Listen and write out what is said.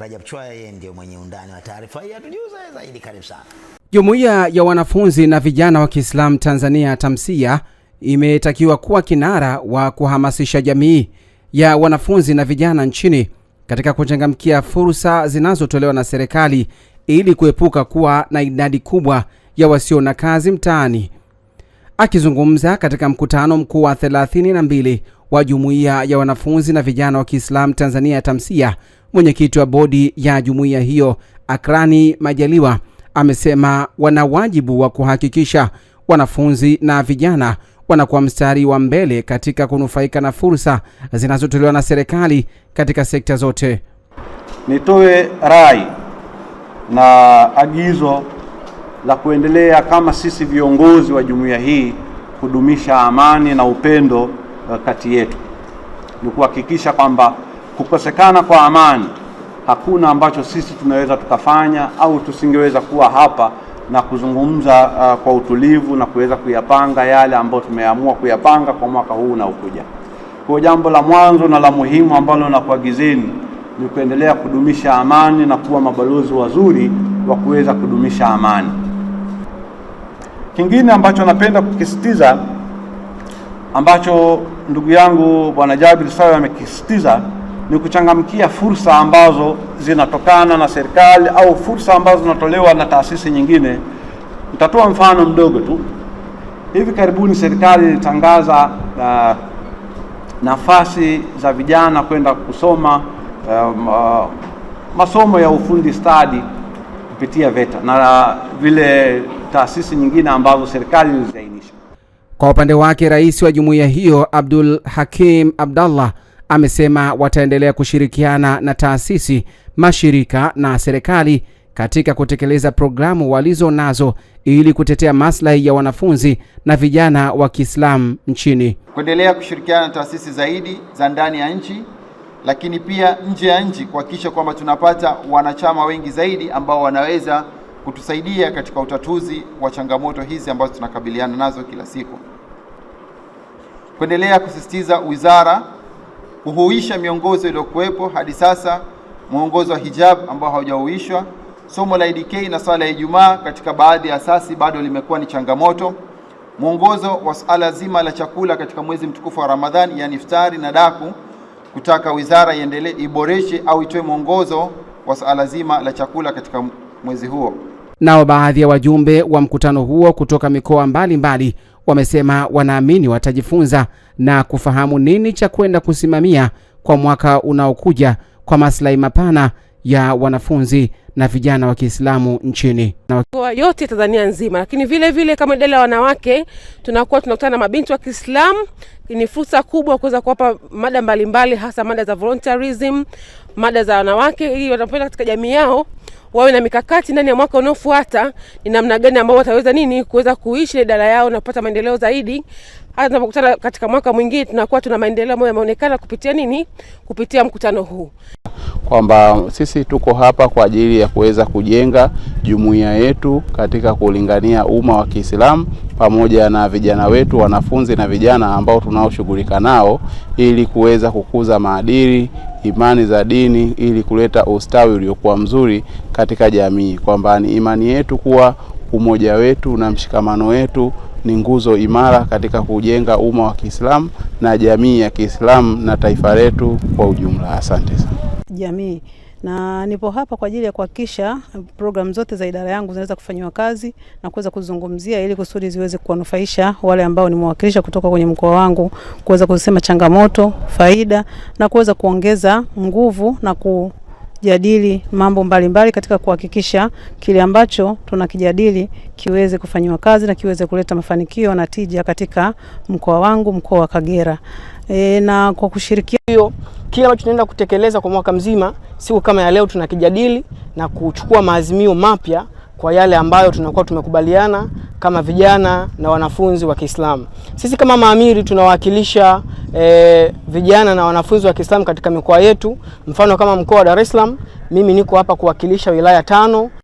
Rajab Chwaya yeye ndio mwenye undani wa taarifa hii, atujuza zaidi. Karibu sana. Jumuiya ya wanafunzi na vijana wa Kiislamu Tanzania TAMSIA imetakiwa kuwa kinara wa kuhamasisha jamii ya wanafunzi na vijana nchini katika kuchangamkia fursa zinazotolewa na serikali ili kuepuka kuwa na idadi kubwa ya wasio na kazi mtaani. Akizungumza katika mkutano mkuu wa 32 wa Jumuiya ya wanafunzi na vijana wa Kiislamu Tanzania TAMSIA, mwenyekiti wa bodi ya jumuiya hiyo Akrani Majaliwa amesema wana wajibu wa kuhakikisha wanafunzi na vijana wanakuwa mstari wa mbele katika kunufaika na fursa zinazotolewa na serikali katika sekta zote. Nitoe rai na agizo la kuendelea kama sisi viongozi wa jumuiya hii kudumisha amani na upendo kati yetu. Ni kuhakikisha kwamba kukosekana kwa amani hakuna ambacho sisi tunaweza tukafanya au tusingeweza kuwa hapa na kuzungumza kwa utulivu na kuweza kuyapanga yale ambayo tumeamua kuyapanga kwa mwaka huu na ukuja. Kwa jambo la mwanzo na la muhimu ambalo nakuagizeni ni kuendelea kudumisha amani na kuwa mabalozi wazuri wa kuweza kudumisha amani. Kingine ambacho napenda kukisitiza, ambacho ndugu yangu Bwana Jabir Sawa amekisitiza, ni kuchangamkia fursa ambazo zinatokana na serikali au fursa ambazo zinatolewa na taasisi nyingine. Nitatoa mfano mdogo tu. Hivi karibuni serikali ilitangaza nafasi za vijana kwenda kusoma masomo ya ufundi stadi kupitia VETA na vile taasisi nyingine ambazo serikali iliziainisha. Kwa upande wake, rais wa jumuiya hiyo Abdul Hakim Abdallah amesema wataendelea kushirikiana na taasisi, mashirika na serikali katika kutekeleza programu walizo nazo ili kutetea maslahi ya wanafunzi na vijana wa Kiislamu nchini. Kuendelea kushirikiana na taasisi zaidi za ndani ya nchi, lakini pia nje ya nchi, kuhakikisha kwamba tunapata wanachama wengi zaidi ambao wanaweza kutusaidia katika utatuzi wa changamoto hizi ambazo tunakabiliana nazo kila siku. Kuendelea kusisitiza wizara kuhuisha miongozo iliyokuwepo hadi sasa, mwongozo wa hijab ambao haujahuishwa, somo la IDK na swala ya Ijumaa katika baadhi ya asasi bado limekuwa ni changamoto, mwongozo wa swala zima la chakula katika mwezi mtukufu wa Ramadhani, yani iftari na daku, kutaka wizara iendelee iboreshe au itoe mwongozo wa swala zima la chakula katika mwezi huo. Nao baadhi ya wajumbe wa mkutano huo kutoka mikoa mbalimbali wamesema wanaamini watajifunza na kufahamu nini cha kwenda kusimamia kwa mwaka unaokuja kwa maslahi mapana ya wanafunzi na vijana wa Kiislamu nchini. Kwa yote Tanzania nzima, lakini vile vile kama idara ya wanawake tunakutana na mabinti wa Kiislamu. Ni fursa kubwa kuweza kuwapa mada mbalimbali, hasa mada za volunteerism, mada za wanawake, ili wanapoenda katika jamii yao wawe na mikakati ndani ya mwaka unaofuata ni namna gani ambao wataweza kuweza kuishi idara yao na kupata maendeleo zaidi. Hata tunapokutana katika mwaka mwingine tunakuwa tuna maendeleo ambayo yameonekana kupitia mkutano huu. Kwamba sisi tuko hapa kwa ajili ya kuweza kujenga jumuiya yetu katika kulingania umma wa Kiislamu pamoja na vijana wetu, wanafunzi na vijana ambao tunaoshughulika nao, ili kuweza kukuza maadili, imani za dini, ili kuleta ustawi uliokuwa mzuri katika jamii. Kwamba ni imani yetu kuwa umoja wetu na mshikamano wetu ni nguzo imara katika kujenga umma wa Kiislamu na jamii ya Kiislamu na taifa letu kwa ujumla. Asante sana. Jamii, na nipo hapa kwa ajili ya kuhakikisha program zote za idara yangu zinaweza kufanywa kazi na kuweza kuzungumzia ili kusudi ziweze kuwanufaisha wale ambao nimewakilisha kutoka kwenye mkoa wangu, kuweza kusema changamoto, faida na kuweza kuongeza nguvu na kujadili mambo mbalimbali katika kuhakikisha kile ambacho tunakijadili kiweze kufanywa kazi na kiweze kuleta mafanikio na tija katika mkoa wangu, mkoa wa Kagera. Na kwa kushirikiana hiyo kile ambacho tunaenda kutekeleza kwa mwaka mzima, siku kama ya leo tunakijadili na kuchukua maazimio mapya kwa yale ambayo tunakuwa tumekubaliana kama vijana na wanafunzi wa Kiislamu. Sisi kama maamiri tunawakilisha vijana na wanafunzi wa Kiislamu katika mikoa yetu. Mfano kama mkoa wa Dar es Salaam, mimi niko hapa kuwakilisha wilaya 5.